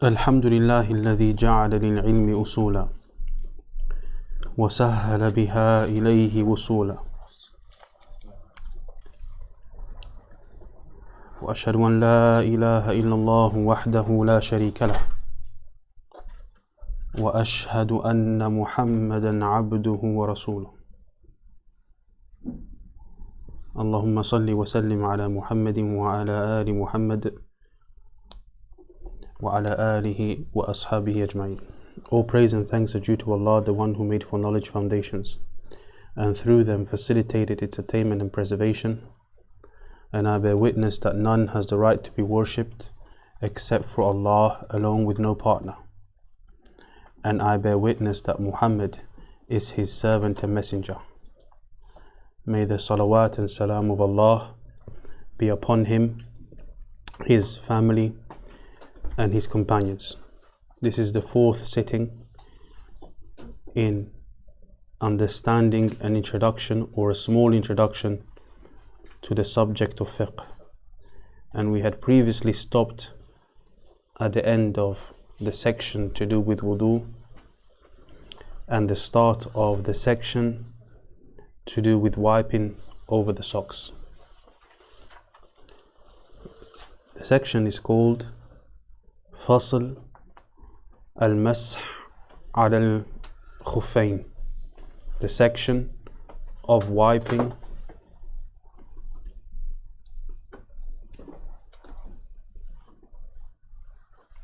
الحمد لله الذي جعل للعلم أصولا وسهل بها إليه وصولا وأشهد أن لا إله إلا الله وحده لا شريك له وأشهد أن محمدا عبده ورسوله اللهم صل وسلم على محمد وعلى آل محمد وعلى آله وأصحابه أجمعين. All praise and thanks are due to Allah, the one who made for knowledge foundations and through them facilitated its attainment and preservation. And I bear witness that none has the right to be worshipped except for Allah alone with no partner. And I bear witness that Muhammad is his servant and messenger. May the salawat and salam of Allah be upon him, his family and his companions. This is the fourth sitting in understanding an introduction or a small introduction to the subject of fiqh. And we had previously stopped at the end of the section to do with wudu and the start of the section to do with wiping over the socks. The section is called فصل المسح على الخفين, the section of wiping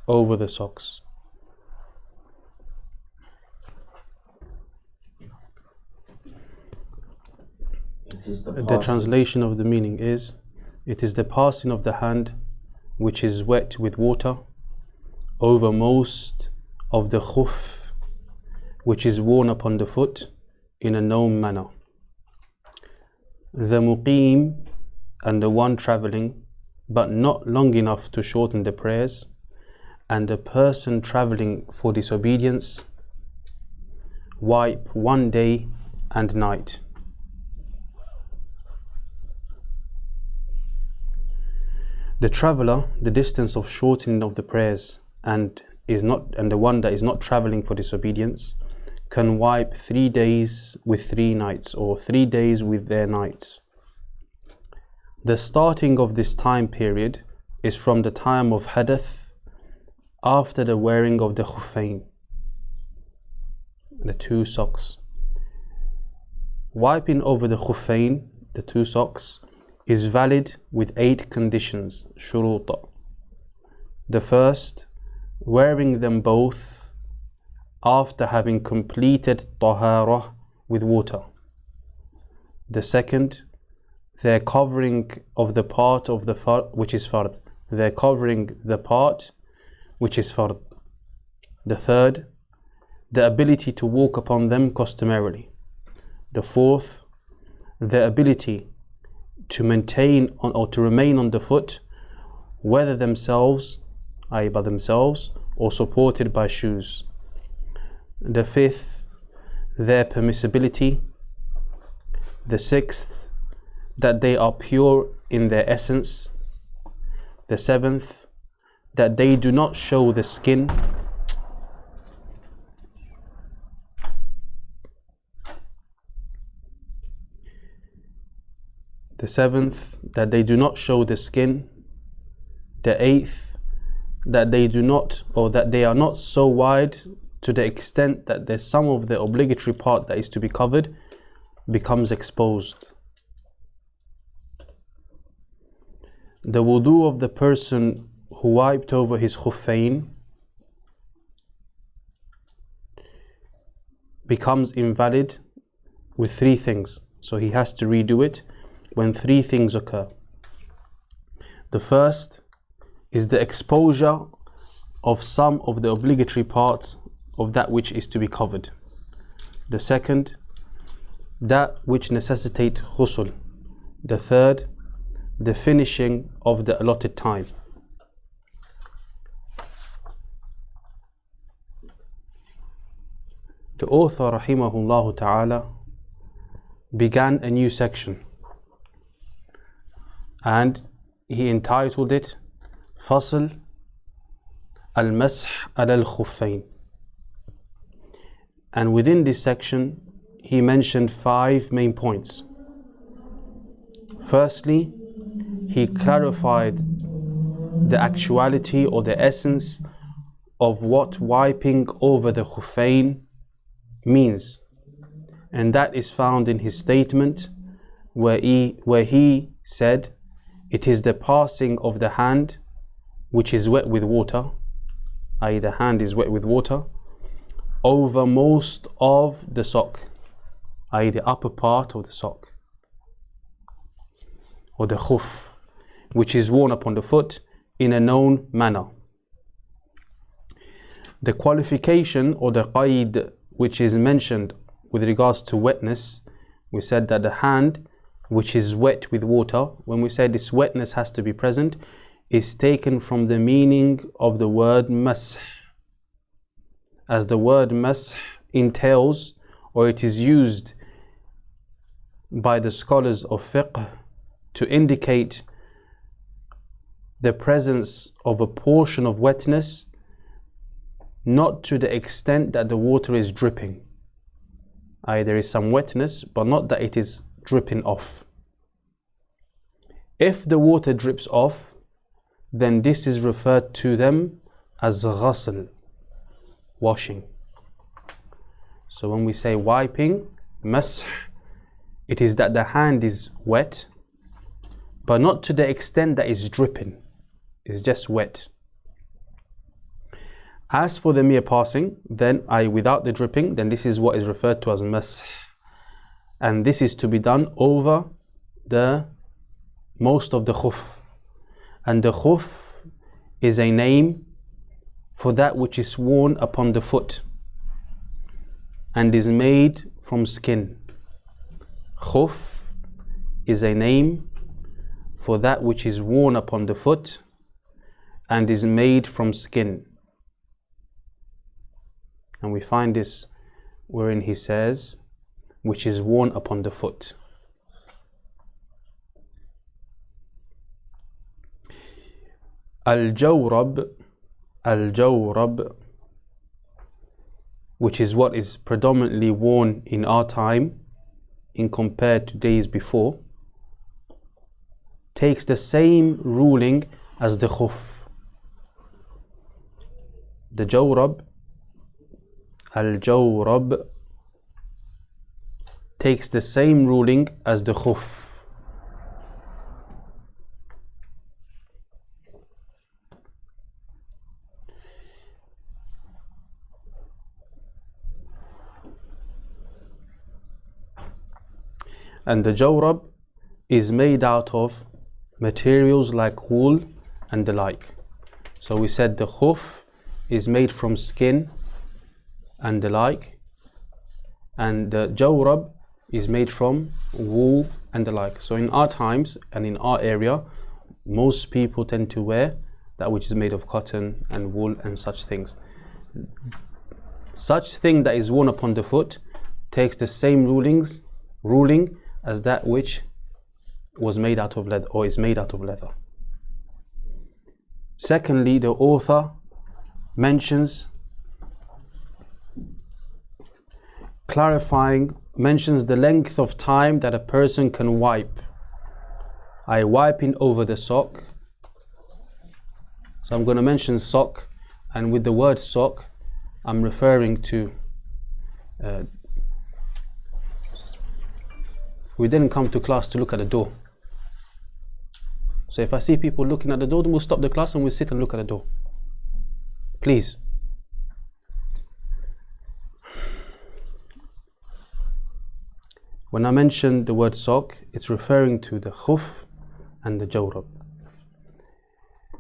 over the socks. The translation of the meaning is, it is the passing of the hand which is wet with water over most of the khuf which is worn upon the foot in a known manner. The muqim, and the one travelling but not long enough to shorten the prayers, and the person travelling for disobedience, wipe one day and night. The traveller, the distance of shortening of the prayers, and the one that is not travelling for disobedience, can wipe 3 days with 3 nights, or 3 days with their nights. The starting of this time period is from the time of hadath, after the wearing of the Khuffain, the 2 socks. Wiping over the Khuffain, the 2 socks, is valid with 8 conditions, shuruta. The first, wearing them both after having completed taharah with water. The second, their covering of the part of the fard which is fard. Their covering the part which is fard. The third, the ability to walk upon them customarily. The fourth, the ability to maintain or to remain on the foot, whether themselves, i.e. by themselves, or supported by shoes. The fifth, their permissibility. The sixth, that they are pure in their essence. The seventh, that they do not show the skin. The seventh, that they do not show the skin. The eighth, that they do not, or that they are not so wide to the extent that there's some of the obligatory part that is to be covered becomes exposed. The wudu of the person who wiped over his khuffain becomes invalid with 3 things. So he has to redo it when 3 things occur. The first is the exposure of some of the obligatory parts of that which is to be covered. The second, that which necessitate ghusl. The third, the finishing of the allotted time. The author rahimahullah ta'ala began a new section, and he entitled it فصل al-Masih al-Khuffain. And within this section, he mentioned 5 main points. Firstly, he clarified the actuality or the essence of what wiping over the Khuffain means. And that is found in his statement where he said, it is the passing of the hand which is wet with water, i.e. the hand is wet with water, over most of the sock, i.e. the upper part of the sock, or the khuf, which is worn upon the foot in a known manner. The qualification or the qaid which is mentioned with regards to wetness, we said that the hand which is wet with water, when we say this wetness has to be present, is taken from the meaning of the word masih, as the word masih entails, or it is used by the scholars of fiqh to indicate the presence of a portion of wetness, not to the extent that the water is dripping. There is some wetness, but not that it is dripping off. If the water drips off, then this is referred to them as ghasl, washing. So when we say wiping, masih, it is that the hand is wet, but not to the extent that it's dripping. It's just wet. As for the mere passing, then without the dripping, then this is what is referred to as masih. And this is to be done over the most of the khuf. And the khuf is a name for that which is worn upon the foot and is made from skin. Khuf is a name for that which is worn upon the foot and is made from skin. And we find this wherein he says, which is worn upon the foot. Al-Jawrab, which is what is predominantly worn in our time in compared to days before, takes the same ruling as the khuf. The Jawrab, Al-Jawrab, takes the same ruling as the khuf. And the Jawrab is made out of materials like wool and the like. So we said the khuf is made from skin and the like, and the Jawrab is made from wool and the like. So in our times and in our area, most people tend to wear that which is made of cotton and wool and such things. Such thing that is worn upon the foot takes the same ruling as that which was made out of leather or is made out of leather. Secondly, the author mentions the length of time that a person can wipe. Wiping over the sock. So I'm going to mention sock, and with the word sock I'm referring to we didn't come to class to look at the door. So if I see people looking at the door, then we'll stop the class and we'll sit and look at the door. Please. When I mention the word sock, it's referring to the khuf and the jawrab.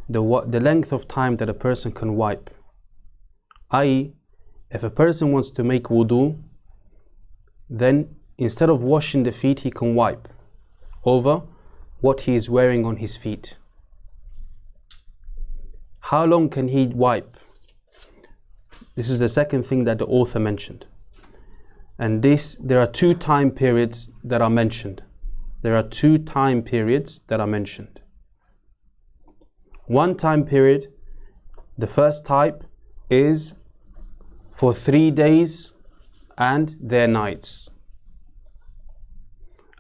The length of time that a person can wipe. i.e., if a person wants to make wudu, then instead of washing the feet, he can wipe over what he is wearing on his feet. How long can he wipe? This is the second thing that the author mentioned. And there are 2 time periods that are mentioned. One time period, The first type is for 3 days and their nights.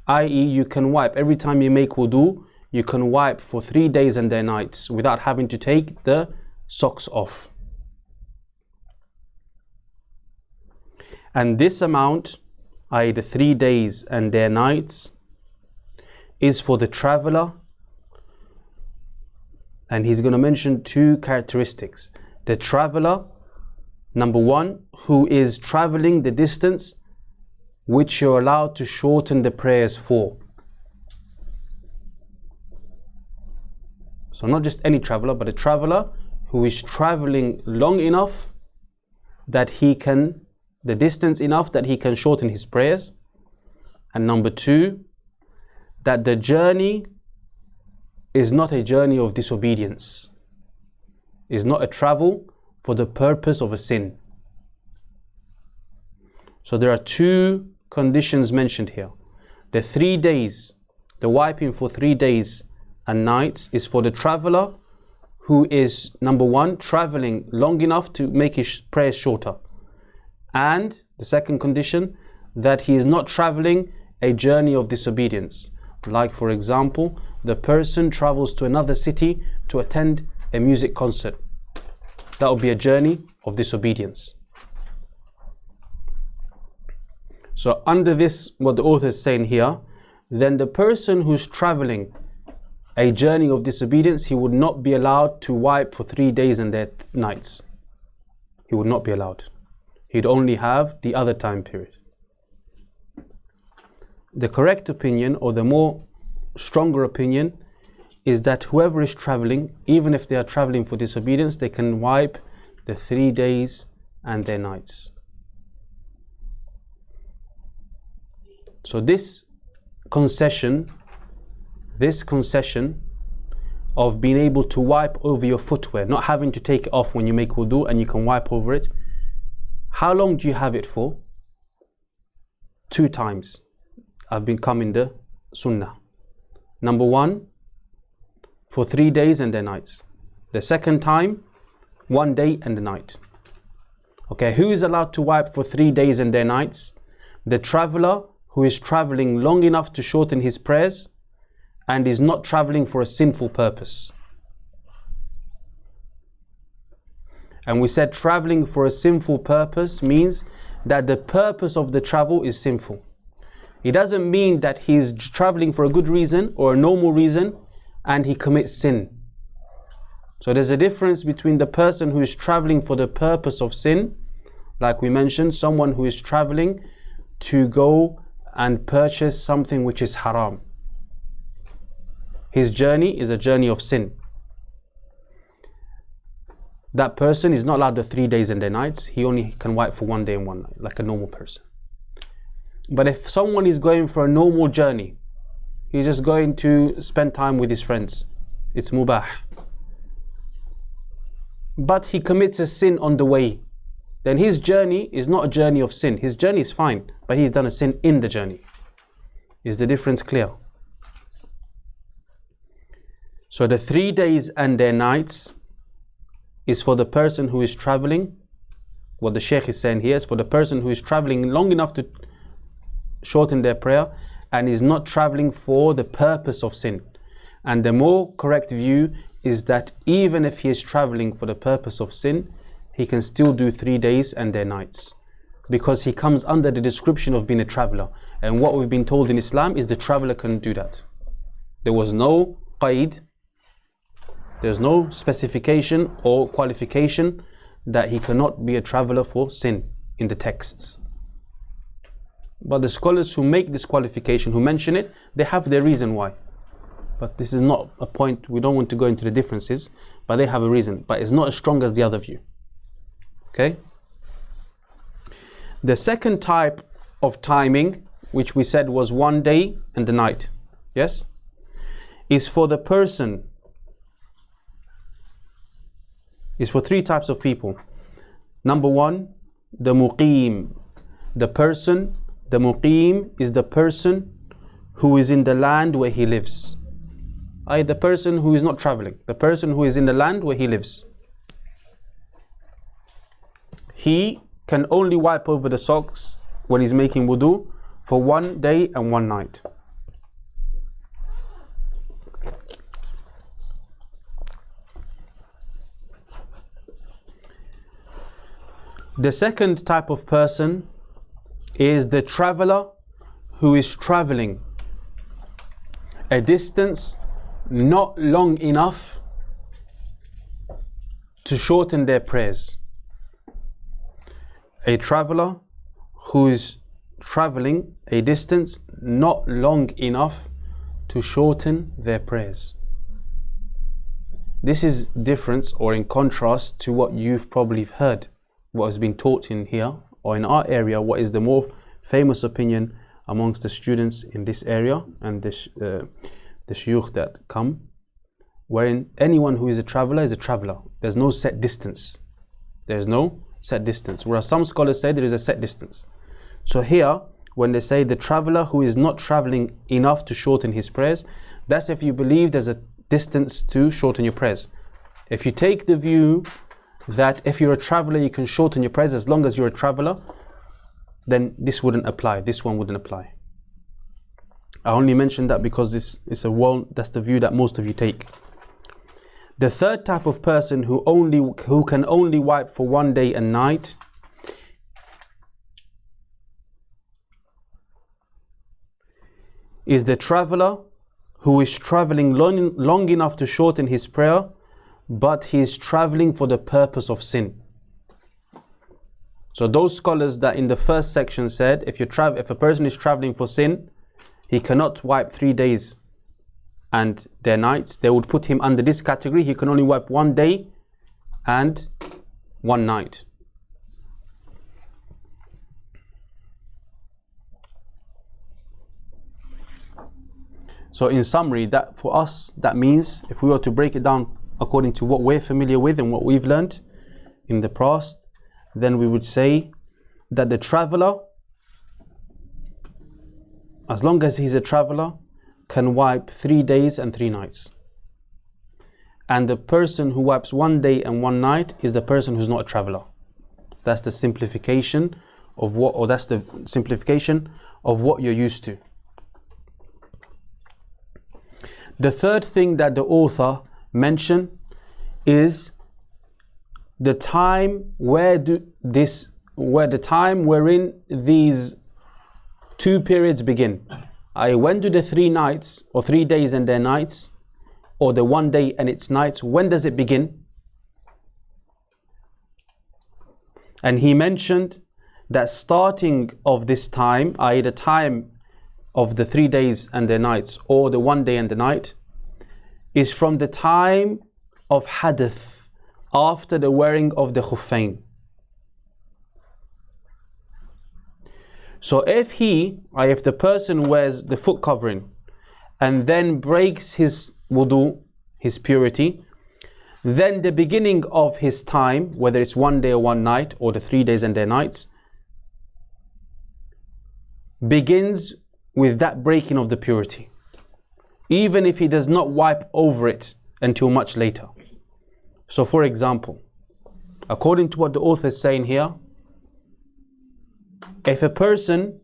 I.e., you can wipe every time you make wudu, you can wipe for 3 days and their nights without having to take the socks off. And this amount, i.e. the 3 days and their nights, is for the traveler. And he's going to mention 2 characteristics. The traveler, number 1, who is traveling the distance which you're allowed to shorten the prayers for. So not just any traveler, but a traveler who is traveling long enough that he can, the distance enough that he can shorten his prayers. And number 2, that the journey is not a journey of disobedience, is not a travel for the purpose of a sin. So there are 2 conditions mentioned here. The 3 days, the wiping for 3 days and nights is for the traveler who is, number 1, traveling long enough to make his prayers shorter. And the second condition, that he is not traveling a journey of disobedience. Like, for example, the person travels to another city to attend a music concert. That would be a journey of disobedience. So under this, what the author is saying here, then the person who's traveling a journey of disobedience, he would not be allowed to wipe for 3 days and their nights. He would not be allowed. He'd only have the other time period. The correct opinion, or the more stronger opinion, is that whoever is traveling, even if they are traveling for disobedience, they can wipe the 3 days and their nights. So this concession of being able to wipe over your footwear, not having to take it off when you make wudu and you can wipe over it, how long do you have it for? 2 times have been come in the sunnah. Number 1, for 3 days and their nights. The second time, 1 day and a night. Okay, who is allowed to wipe for 3 days and their nights? The traveler who is traveling long enough to shorten his prayers and is not traveling for a sinful purpose. And we said traveling for a sinful purpose means that the purpose of the travel is sinful. It doesn't mean that he's traveling for a good reason or a normal reason and he commits sin. So there's a difference between the person who is traveling for the purpose of sin, like we mentioned, someone who is traveling to go and purchase something which is haram. His journey is a journey of sin. That person is not allowed the 3 days and their nights. He only can wipe for 1 day and 1 night, like a normal person. But if someone is going for a normal journey, he's just going to spend time with his friends, it's mubah. But he commits a sin on the way, then his journey is not a journey of sin. His journey is fine, but he's done a sin in the journey. Is the difference clear? So the 3 days and their nights is for the person who is traveling. What the Shaykh is saying here is for the person who is traveling long enough to shorten their prayer and is not traveling for the purpose of sin. And the more correct view is that even if he is traveling for the purpose of sin, he can still do 3 days and their nights, because he comes under the description of being a traveler. And what we've been told in Islam is the traveler can do that. There was no qaid, there's no specification or qualification that he cannot be a traveler for sin in the texts. But the scholars who make this qualification, who mention it, they have their reason why. But this is not a point, we don't want to go into the differences, but they have a reason. But it's not as strong as the other view. Okay? The second type of timing, which we said was 1 day and the night, yes, is for the person, is for 3 types of people. Number 1, the muqim. The person, the muqim is the person who is in the land where he lives. The person who is not traveling, the person who is in the land where he lives. he can only wipe over the socks when he's making wudu for 1 day and 1 night. The second type of person is the traveler who is traveling a distance not long enough to shorten their prayers. A traveler who is traveling a distance not long enough to shorten their prayers. This is different or in contrast to what you've probably heard, what has been taught in here or in our area, what is the more famous opinion amongst the students in this area and the shuyukh that come, wherein anyone who is a traveler is a traveler. There's no set distance. There's no set distance. Whereas some scholars say there is a set distance. So here, when they say the traveler who is not traveling enough to shorten his prayers, that's if you believe there's a distance to shorten your prayers. If you take the view that if you're a traveler you can shorten your prayers as long as you're a traveler, then this wouldn't apply. This one wouldn't apply. I only mention that because this is that's the view that most of you take. The third type of person who can only wipe for 1 day and night is the traveler who is traveling long enough to shorten his prayer, but he is traveling for the purpose of sin. So those scholars that in the first section said if a person is traveling for sin, he cannot wipe 3 days and their nights, they would put him under this category. He can only wipe 1 day and 1 night. So in summary, that for us, that means if we were to break it down according to what we're familiar with and what we've learned in the past, then we would say that the traveler, as long as he's a traveler, can wipe 3 days and 3 nights. And the person who wipes 1 day and 1 night is the person who's not a traveler. That's the simplification of what you're used to. The third thing that the author mentioned is the time wherein these 2 periods begin. When do the 3 nights or 3 days and their nights, or the 1 day and its nights, when does it begin? And he mentioned that starting of this time, i.e. the time of the 3 days and their nights, or the 1 day and the night, is from the time of hadith, after the wearing of the Khuffain. So if the person wears the foot covering and then breaks his wudu, his purity, then the beginning of his time, whether it's 1 day or 1 night, or the 3 days and their nights, begins with that breaking of the purity, even if he does not wipe over it until much later. So for example, according to what the author is saying here, if a person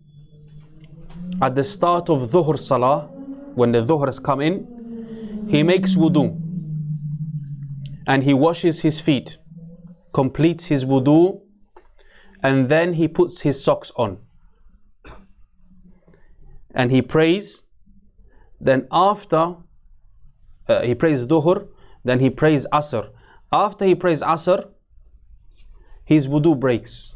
at the start of Dhuhr Salah, when the Dhuhr has come in, he makes wudu and he washes his feet, completes his wudu, and then he puts his socks on and he prays. Then after he prays Dhuhr, then he prays Asr. After he prays Asr, his wudu breaks.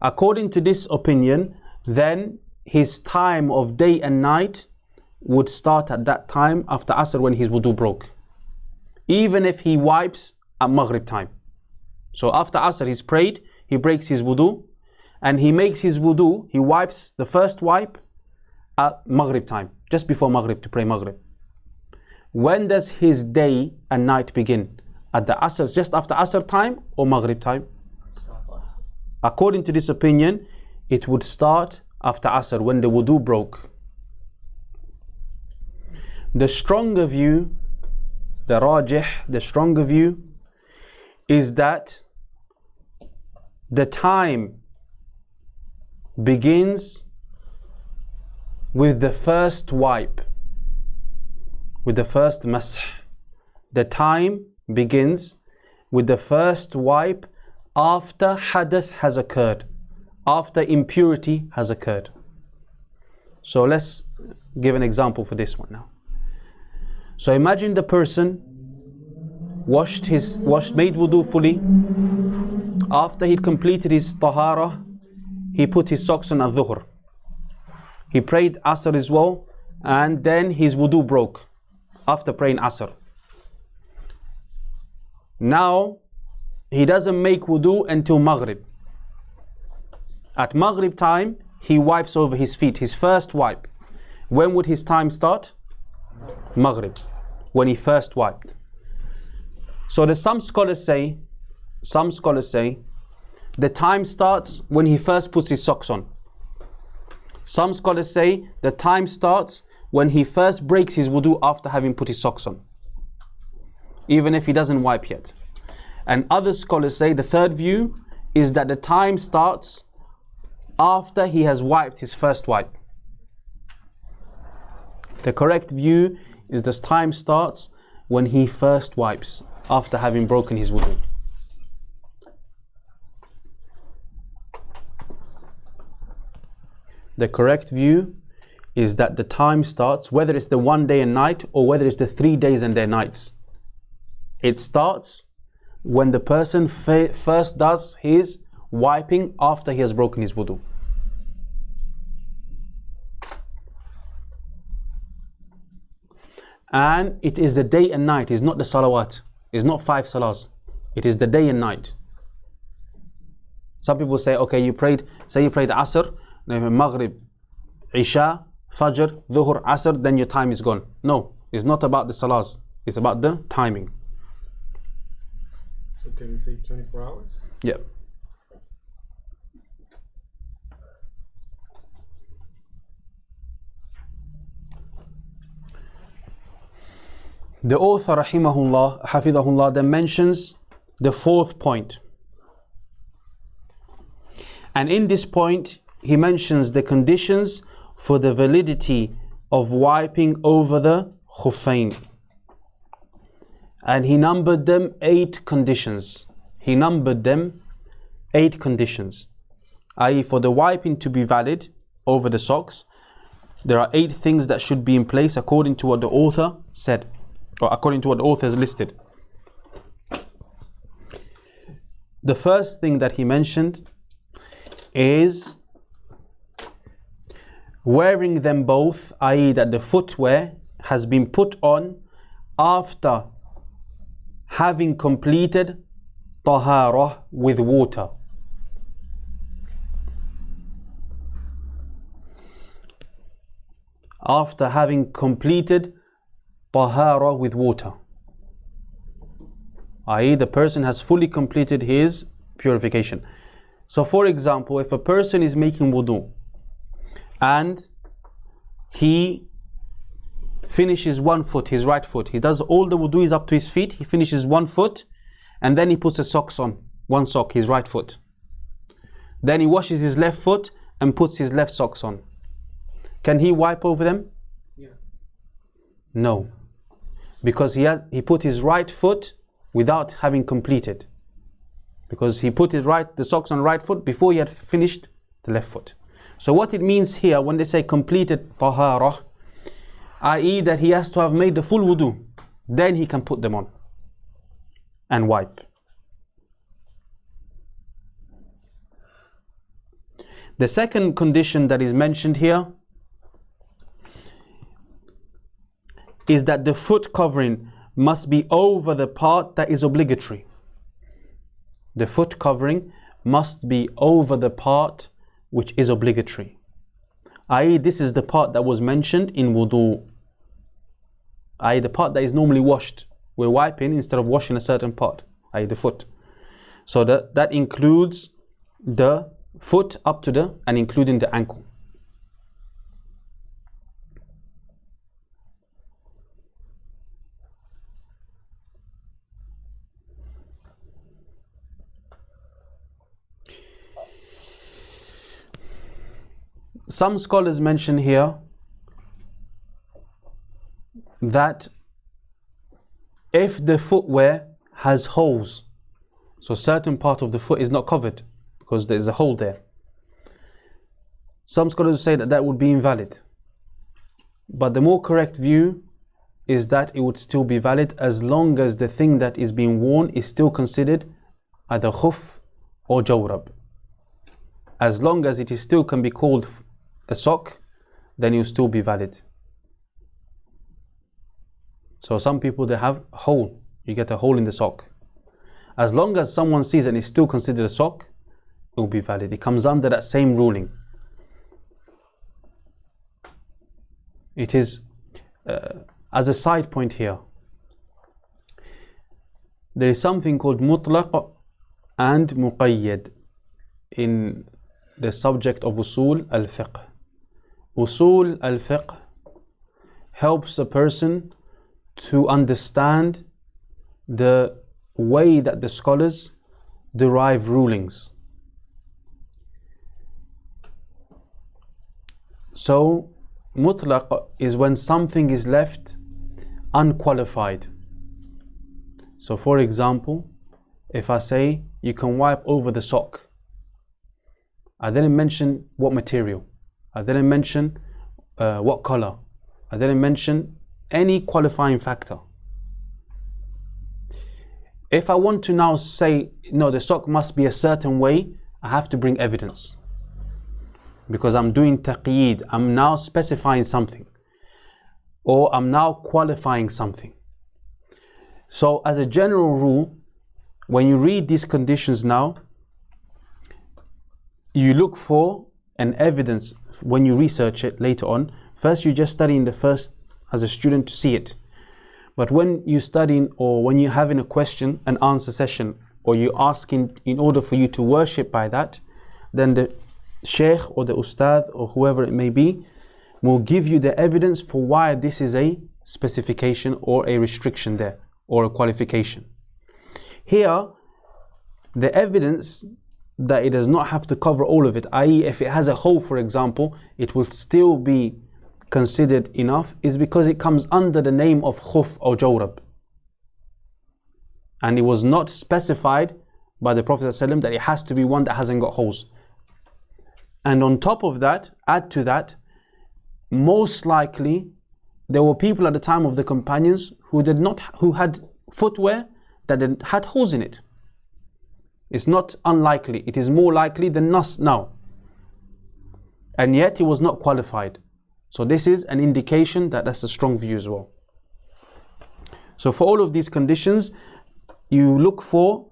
According to this opinion, then his time of day and night would start at that time after Asr, when his wudu broke, even if he wipes at Maghrib time. So after Asr he's prayed, he breaks his wudu, and he makes his wudu, he wipes the first wipe at Maghrib time, just before Maghrib, to pray Maghrib. When does his day and night begin? At the Asr, just after Asr time or Maghrib time? According to this opinion, it would start after Asr, when the wudu broke. The stronger view, the rajih, the stronger view, is that the time begins with the first wipe, with the first masah. The time begins with the first wipe after hadath has occurred, after impurity has occurred. So let's give an example for this one now. So imagine the person made wudu fully. After he'd completed his tahara, he put his socks on al-dhuhr. He prayed asr as well, and then his wudu broke after praying asr. Now he doesn't make wudu until maghrib. At maghrib time, he wipes over his feet, his first wipe. When would his time start? Maghrib, when he first wiped. So there's some scholars say the time starts when he first puts his socks on. Some scholars say the time starts when he first breaks his wudu after having put his socks on, even if he doesn't wipe yet. And other scholars say the third view is that the time starts after he has wiped his first wipe. The correct view is this time starts when he first wipes after having broken his wudu. The correct view is that the time starts, whether it's the 1 day and night or whether it's the 3 days and their nights. It starts when the person first does his wiping after he has broken his wudu. And it is the day and night, it's not the salawat. It's not 5 salahs. It is the day and night. Some people say, okay, you prayed Asr, Maghrib, Isha, Fajr, Dhuhr, Asr, then your time is gone. No, it's not about the salahs. It's about the timing. So can we say 24 hours? Yeah. The author, rahimahullah, hafidhahullah, then mentions the fourth point. And in this point, he mentions the conditions for the validity of wiping over the Khuffain. And he numbered them 8 conditions. He numbered them 8 conditions. i.e., for the wiping to be valid over the socks, there are 8 things that should be in place according to what the author said, or according to what the author has listed. The first thing that he mentioned is wearing them both, i.e., that the footwear has been put on after having completed taharah with water. After having completed tahara with water, i.e., the person has fully completed his purification. So for example, if a person is making wudu and he finishes one foot, his right foot, he does all the wudu is up to his feet, he finishes one foot and then he puts the socks on, one sock, his right foot. Then he washes his left foot and puts his left socks on. Can he wipe over them? Yeah. No, because he put his right foot without having completed, because he put the socks on right foot before he had finished the left foot. So what it means here when they say completed tahara, i.e., that he has to have made the full wudu, then he can put them on and wipe. The second condition that is mentioned here is that the foot covering must be over the part that is obligatory. The foot covering must be over the part which is obligatory, i.e., this is the part that was mentioned in wudu, i.e., the part that is normally washed. We're wiping instead of washing a certain part, i.e., the foot. So that includes the foot up to and including the ankle. some scholars mention here that if the footwear has holes, so a certain part of the foot is not covered because there is a hole there, some scholars say that that would be invalid. But the more correct view is that it would still be valid as long as the thing that is being worn is still considered either khuf or jawrab. As long as it is still can be called a sock, then it will still be valid. So some people, they have a hole, you get a hole in the sock. As long as someone sees and it's still considered a sock, it will be valid. It comes under that same ruling. It is, as a side point here, there is something called mutlaq and muqayyad in the subject of usul al-fiqh. Usul al-fiqh helps a person to understand the way that the scholars derive rulings. So mutlaq is when something is left unqualified. So for example, if I say you can wipe over the sock, I didn't mention what material, I didn't mention what color, I didn't mention any qualifying factor. If I want to now say, no, the sock must be a certain way, I have to bring evidence. Because I'm doing taqeed, I'm now specifying something. Or I'm now qualifying something. So as a general rule, when you read these conditions now, you look for an evidence when you research it later on. First you just study in the first as a student to see it. But when you're studying or when you're having a question and answer session, or you're asking in order for you to worship by that, then the sheikh or the ustad or whoever it may be will give you the evidence for why this is a specification or a restriction there, or a qualification. Here, the evidence that it does not have to cover all of it, i.e. if it has a hole, for example, it will still be considered enough, is because it comes under the name of khuf or jawrab. And it was not specified by the Prophet ﷺ that it has to be one that hasn't got holes. And on top of that, add to that, most likely there were people at the time of the companions who had footwear that had holes in it. It's not unlikely, it is more likely than not now. And yet he was not qualified. So this is an indication that that's a strong view as well. So for all of these conditions, you look for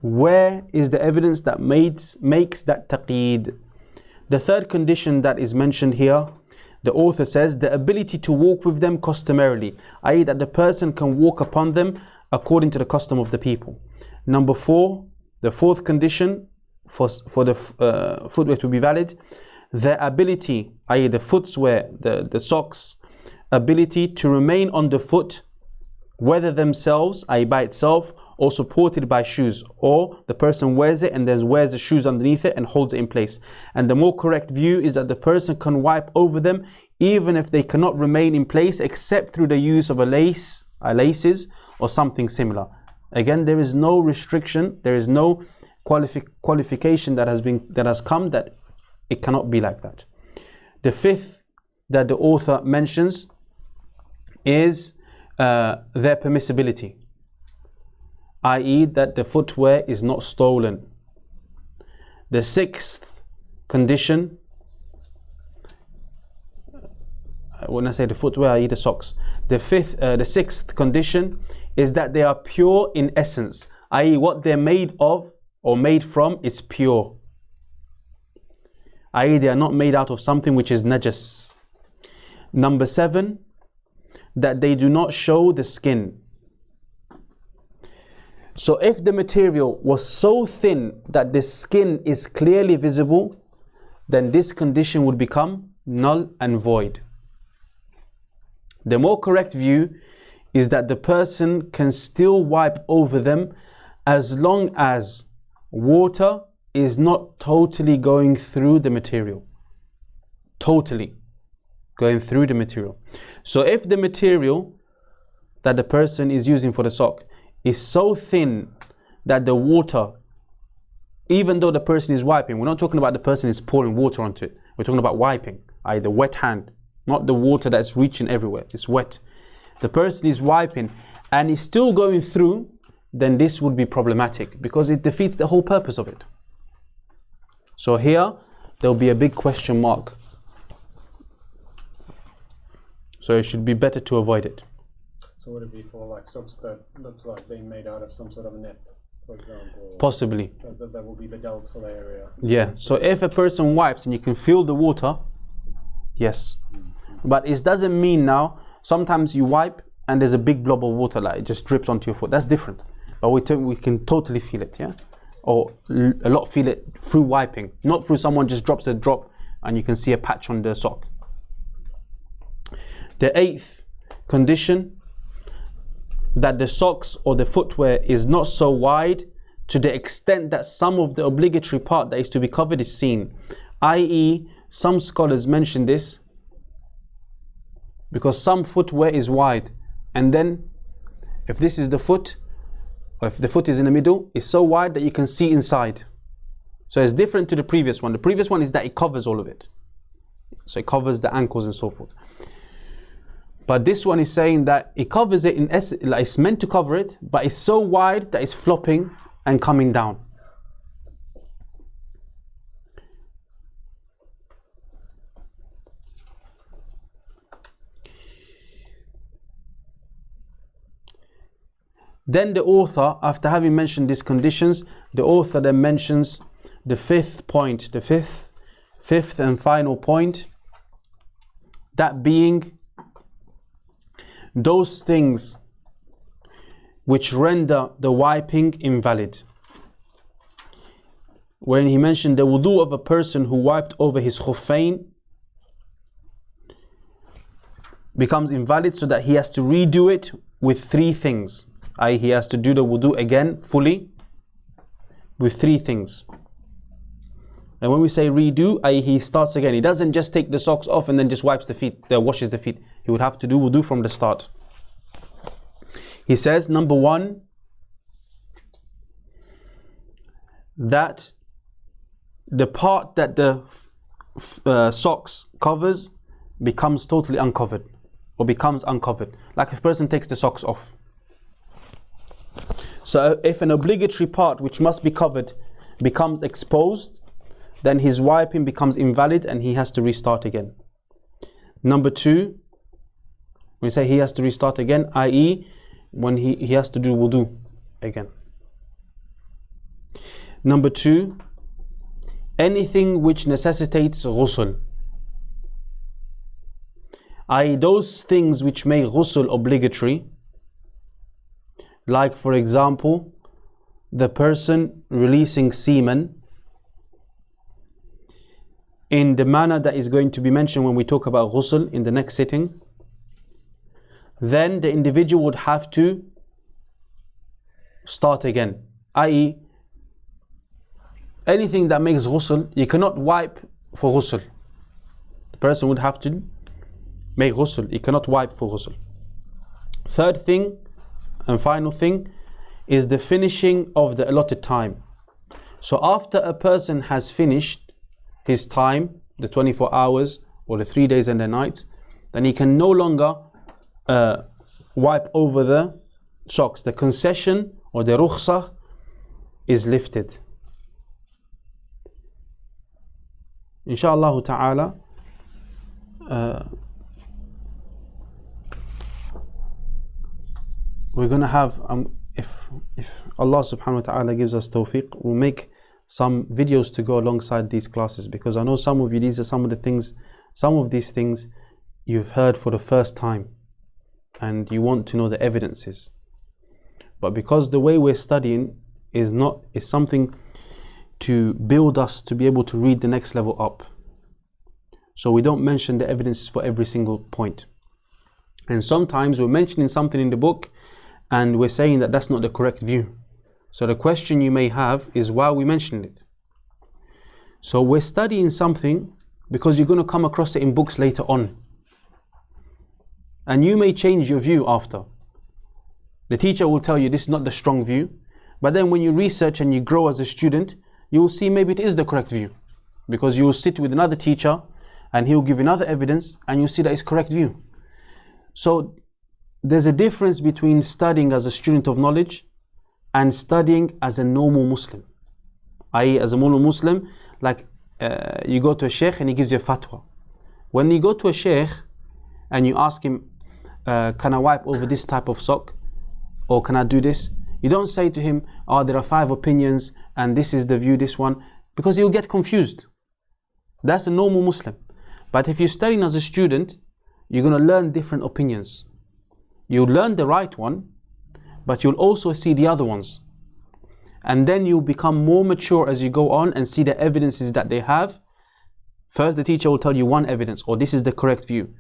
where is the evidence that makes that taqeed. The third condition that is mentioned here, the author says, the ability to walk with them customarily, i.e. that the person can walk upon them according to the custom of the people. Number 4, the fourth condition for the footwear to be valid, the ability, i.e. the footwear, the socks, ability to remain on the foot, whether themselves, i.e. by itself, or supported by shoes, or the person wears it and then wears the shoes underneath it and holds it in place. And the more correct view is that the person can wipe over them even if they cannot remain in place except through the use of laces or something similar. Again, there is no restriction, there is no qualification that has come that it cannot be like that. The fifth that the author mentions is their permissibility, i.e. that the footwear is not stolen. The sixth condition, when I say the footwear, i.e. the socks. The sixth condition is that they are pure in essence, i.e. what they're made of or made from is pure, i.e. they are not made out of something which is najas. Number 7, that they do not show the skin. So if the material was so thin that the skin is clearly visible, then this condition would become null and void. The more correct view is that the person can still wipe over them as long as water is not totally going through the material. totally going through the material. So if the material that the person is using for the sock is so thin that the water, even though the person is wiping, we're not talking about the person is pouring water onto it, we're talking about wiping, i.e. the wet hand, not the water that's reaching everywhere, it's wet. The person is wiping and is still going through, then this would be problematic because it defeats the whole purpose of it. So here there will be a big question mark. So it should be better to avoid it. So would it be for like socks that looks like being made out of some sort of a net, for example? Possibly. That will be the doubtful area. Yeah, so if a person wipes and you can feel the water, yes. But it doesn't mean now, sometimes you wipe and there's a big blob of water, like it just drips onto your foot. That's different. But we can totally feel it, yeah? Or a lot feel it through wiping, not through someone just drops a drop and you can see a patch on the sock. The 8th condition, that the socks or the footwear is not so wide to the extent that some of the obligatory part that is to be covered is seen. I.e., some scholars mention this because some footwear is wide, and then if this is the foot, or if the foot is in the middle, it's so wide that you can see inside. So it's different to the previous one. The previous one is that it covers all of it. So it covers the ankles and so forth. But this one is saying that it covers it in essence, like it's meant to cover it, but it's so wide that it's flopping and coming down. Then the author, after having mentioned these conditions, the author then mentions the 5th point, the fifth and final point, that being those things which render the wiping invalid. When he mentioned the wudu of a person who wiped over his Khuffain becomes invalid, so that he has to redo it with 3 things. I.e. he has to do the wudu again fully with 3 things. And when we say redo, i.e. he starts again. He doesn't just take the socks off and then just wipes the feet, washes the feet. He would have to do wudu from the start. He says, number 1, that the part that the socks covers becomes totally uncovered, or becomes uncovered. Like if a person takes the socks off. So if an obligatory part which must be covered becomes exposed, then his wiping becomes invalid and he has to restart again. Number 2, we say he has to restart again, i.e. when he has to do wudu again. Number 2, anything which necessitates ghusl, i.e. those things which make ghusl obligatory, like for example the person releasing semen in the manner that is going to be mentioned when we talk about ghusl in the next sitting, then the individual would have to start again. I.e. anything that makes ghusl, you cannot wipe for ghusl. The person would have to make ghusl, he cannot wipe for ghusl. 3rd thing and final thing is the finishing of the allotted time. So after a person has finished his time, the 24 hours or the 3 days and the nights, then he can no longer wipe over the socks. The concession or the rukhsah is lifted. Inshallah ta'ala, we're going to have, if Allah subhanahu wa ta'ala gives us tawfiq, we'll make some videos to go alongside these classes, because I know some of you, these are some of these things you've heard for the first time and you want to know the evidences. But because the way we're studying is something to build us to be able to read the next level up, so we don't mention the evidences for every single point. And sometimes we're mentioning something in the book and we're saying that that's not the correct view. So the question you may have is why we mentioned it. So we're studying something because you're going to come across it in books later on. And you may change your view after. The teacher will tell you this is not the strong view, but then when you research and you grow as a student, you will see maybe it is the correct view, because you will sit with another teacher and he'll give another evidence and you'll see that it's correct view. So there's a difference between studying as a student of knowledge and studying as a normal Muslim. i.e. as a normal Muslim, like you go to a sheikh and he gives you a fatwa. When you go to a sheikh and you ask him, can I wipe over this type of sock? Or can I do this? You don't say to him, oh, there are 5 opinions and this is the view, this one, because he'll get confused. That's a normal Muslim. But if you're studying as a student, you're going to learn different opinions. You'll learn the right one, but you'll also see the other ones. And then you'll become more mature as you go on and see the evidences that they have. First, the teacher will tell you one evidence, or this is the correct view.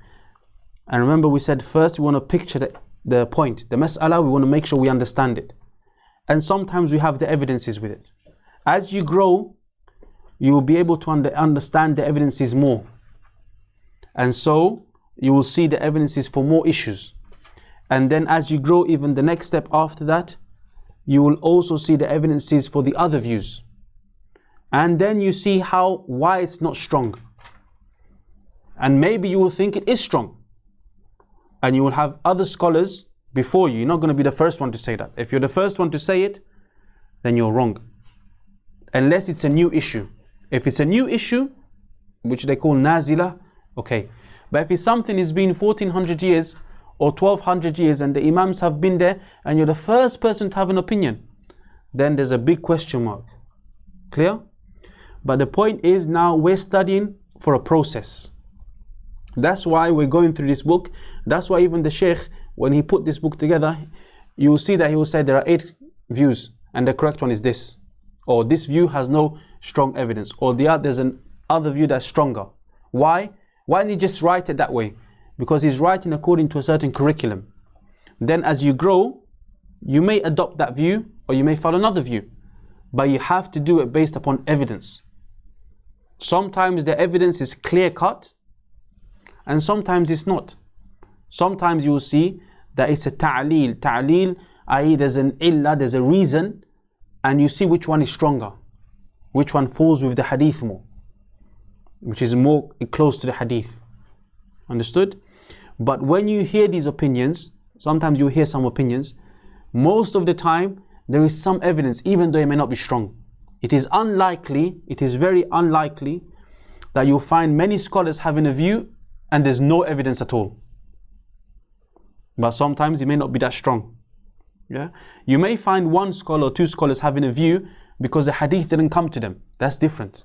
And remember, we said first we want to picture the point, the mas'ala, we want to make sure we understand it. And sometimes we have the evidences with it. As you grow, you will be able to understand the evidences more. And so, you will see the evidences for more issues. And then as you grow, even the next step after that, you will also see the evidences for the other views. And then you see why it's not strong. And maybe you will think it is strong. And you will have other scholars before you. You're not going to be the first one to say that. If you're the first one to say it, then you're wrong. Unless it's a new issue. If it's a new issue, which they call nazila, okay. But if it's something that's been 1400 years or 1200 years and the Imams have been there and you're the first person to have an opinion, then there's a big question mark. Clear? But the point is, now we're studying for a process. That's why we're going through this book. That's why even the Shaykh, when he put this book together, you will see that he will say there are 8 views and the correct one is this. Or this view has no strong evidence. Or there's an other view that's stronger. Why? Why didn't he just write it that way? Because he's writing according to a certain curriculum. Then as you grow, you may adopt that view or you may follow another view. But you have to do it based upon evidence. Sometimes the evidence is clear cut and sometimes it's not. Sometimes you will see that it's a ta'leel. Ta'leel, i.e. there's an illah, there's a reason, and you see which one is stronger. Which one falls with the hadith more. Which is more close to the hadith. Understood? But when you hear these opinions, sometimes you hear some opinions, most of the time there is some evidence, even though it may not be strong. It is unlikely, it is very unlikely that you'll find many scholars having a view and there's no evidence at all. But sometimes it may not be that strong. Yeah? You may find 1 scholar or 2 scholars having a view because the hadith didn't come to them. That's different.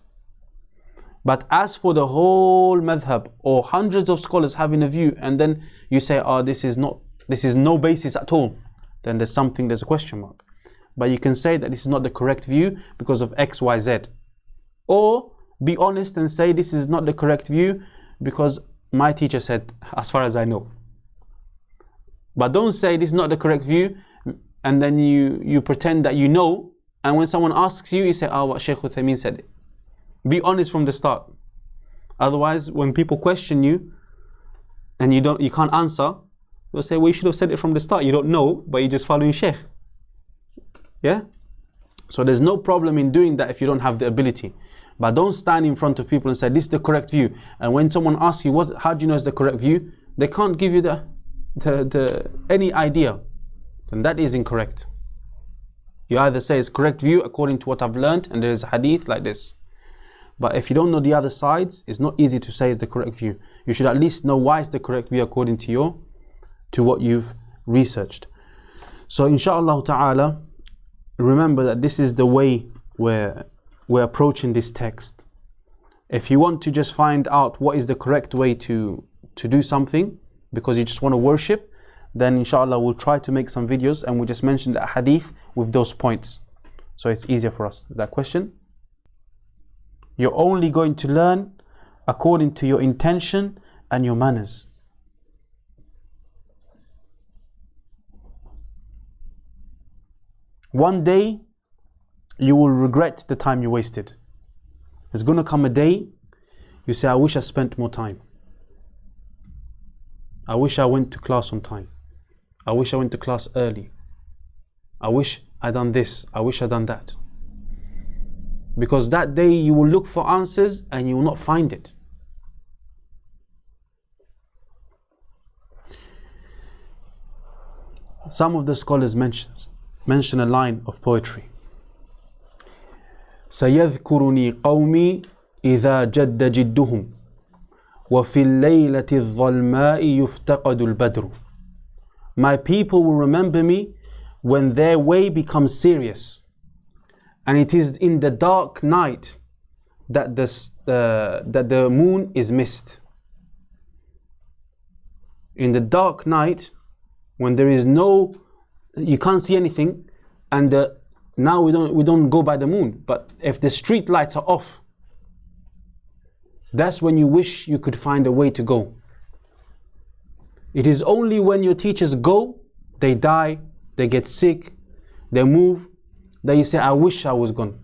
But as for the whole madhab or hundreds of scholars having a view and then you say, oh, this is no basis at all, then there's a question mark. But you can say that this is not the correct view because of X, Y, Z. Or be honest and say this is not the correct view because my teacher said, as far as I know. But don't say this is not the correct view and then you pretend that you know, and when someone asks you, you say, oh, what Shaykh Uthaymeen said. Be honest from the start. Otherwise, when people question you and you can't answer, they'll say, well, you should have said it from the start. You don't know, but you're just following Shaykh. Yeah? So there's no problem in doing that if you don't have the ability. But don't stand in front of people and say, this is the correct view. And when someone asks you, how do you know it's the correct view? They can't give you any idea. Then that is incorrect. You either say it's correct view according to what I've learned, and there is a hadith like this. But if you don't know the other sides, it's not easy to say it's the correct view. You should at least know why it's the correct view according to what you've researched. So inshallah ta'ala, remember that this is the way we're approaching this text. If you want to just find out what is the correct way to do something, because you just want to worship, then inshallah we'll try to make some videos and we'll just mention the hadith with those points. So it's easier for us. That question? You're only going to learn according to your intention and your manners. One day, you will regret the time you wasted. There's going to come a day, You say, I wish I spent more time. I wish I went to class on time. I wish I went to class early. I wish I done this. I wish I done that. Because that day you will look for answers and you will not find it. Some of the scholars mention a line of poetry. سيذكرني قومي إذا جد جدهم وفي الليلة الظلماء يفتقد البدر. My people will remember me when their way becomes serious, and it is in the dark night that the moon is missed. In the dark night, when there is no, you can't see anything, and now we don't go by the moon, but if the street lights are off, that's when you wish you could find a way to go. It is only when your teachers go, they die, they get sick, they move, that you say, I wish I was gone.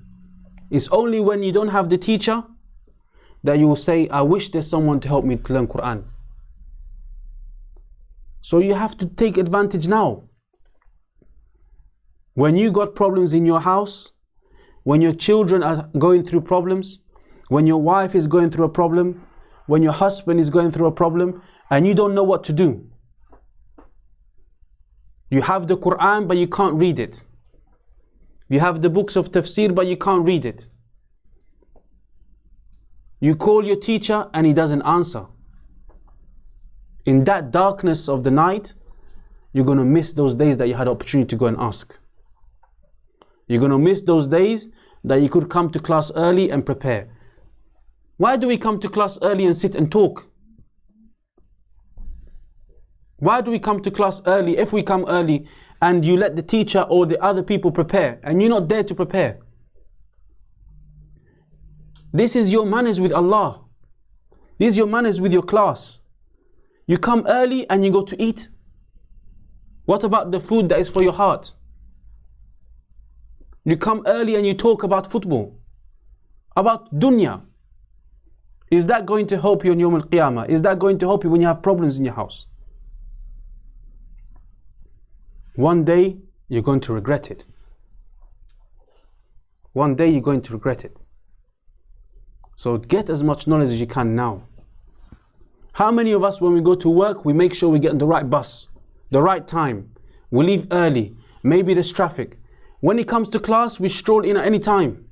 It's only when you don't have the teacher that you will say, I wish there's someone to help me to learn Quran. So you have to take advantage now. When you got problems in your house, when your children are going through problems, when your wife is going through a problem, when your husband is going through a problem, and you don't know what to do. You have the Quran, but you can't read it. You have the books of tafsir, but you can't read it. You call your teacher and he doesn't answer. In that darkness of the night, you're going to miss those days that you had the opportunity to go and ask. You're going to miss those days that you could come to class early and prepare. Why do we come to class early and sit and talk? Why do we come to class early if we come early and you let the teacher or the other people prepare and you're not there to prepare? This is your manners with Allah. This is your manners with your class. You come early and you go to eat. What about the food that is for your heart? You come early and you talk about football, about dunya. Is that going to help you on Yawm al-Qiyamah? Is that going to help you when you have problems in your house? One day you're going to regret it. One day you're going to regret it. So get as much knowledge as you can now. How many of us, when we go to work, we make sure we get on the right bus, the right time, we leave early, maybe there's traffic. When it comes to class, we stroll in at any time.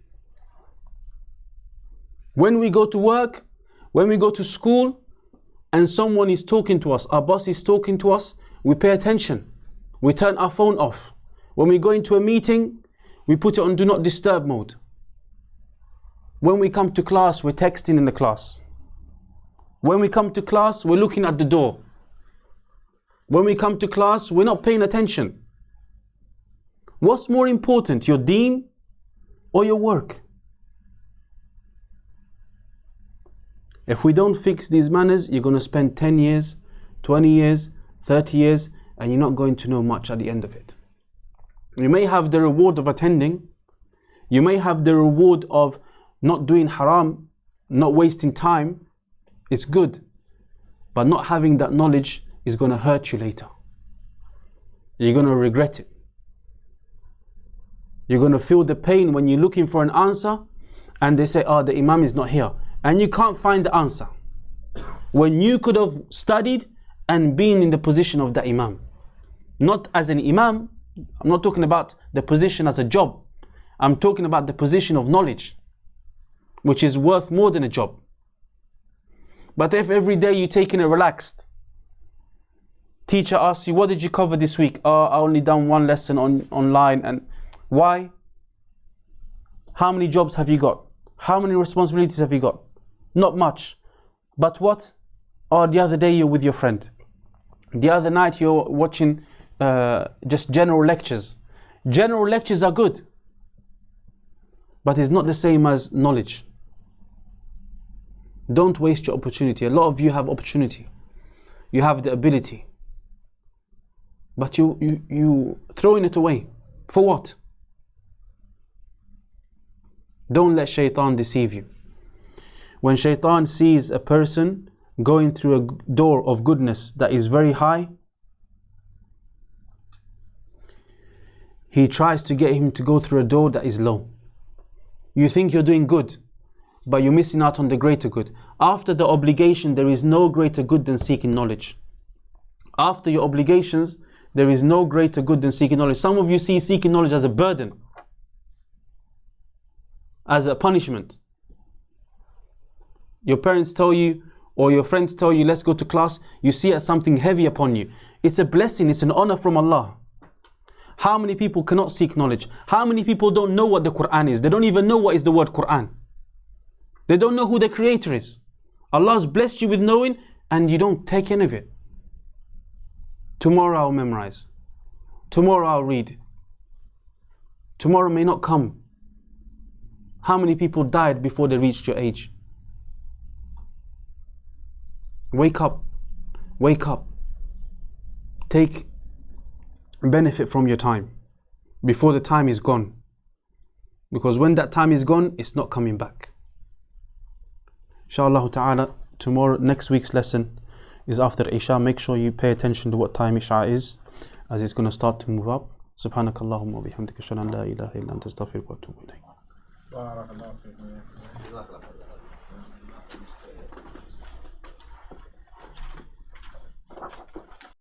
When we go to work, when we go to school, and someone is talking to us, our boss is talking to us, we pay attention. We turn our phone off. When we go into a meeting, we put it on do not disturb mode. When we come to class, we're texting in the class. When we come to class, we're looking at the door. When we come to class, we're not paying attention. What's more important, your deen or your work? If we don't fix these manners, you're going to spend 10 years, 20 years, 30 years, and you're not going to know much at the end of it. You may have the reward of attending. You may have the reward of not doing haram, not wasting time. It's good. But not having that knowledge is going to hurt you later. You're going to regret it. You're going to feel the pain when you're looking for an answer and they say, oh, the Imam is not here. And you can't find the answer. When you could have studied and been in the position of the Imam. Not as an Imam. I'm not talking about the position as a job. I'm talking about the position of knowledge, which is worth more than a job. But if every day you're taking it relaxed, teacher asks you, what did you cover this week? Oh, I only done one lesson online. And why? How many jobs have you got? How many responsibilities have you got? Not much. But what? Oh, the other day you're with your friend. The other night you're watching just general lectures. General lectures are good, but it's not the same as knowledge. Don't waste your opportunity. A lot of you have opportunity. You have the ability. But you throwing it away. For what? Don't let shaitan deceive you. When shaitan sees a person going through a door of goodness that is very high, he tries to get him to go through a door that is low. You think you're doing good, but you're missing out on the greater good. After the obligation, there is no greater good than seeking knowledge. After your obligations, there is no greater good than seeking knowledge. Some of you see seeking knowledge as a burden, as a punishment. Your parents tell you, or your friends tell you, let's go to class. You see it as something heavy upon you. It's a blessing, it's an honor from Allah. How many people cannot seek knowledge? How many people don't know what the Quran is? They don't even know what is the word Quran. They don't know who the creator is. Allah's blessed you with knowing and you don't take any of it. Tomorrow I'll memorize. Tomorrow I'll read. Tomorrow may not come. How many people died before they reached your age? Wake up. Wake up. Take benefit from your time before the time is gone. Because when that time is gone, it's not coming back. Inshallah ta'ala, tomorrow, next week's lesson is after Isha. Make sure you pay attention to what time Isha is, as it's going to start to move up. Subhanakallahumma wa bihamdika ashhadu an la ilaha illa anta astaghfiruka wa atubu ilayk.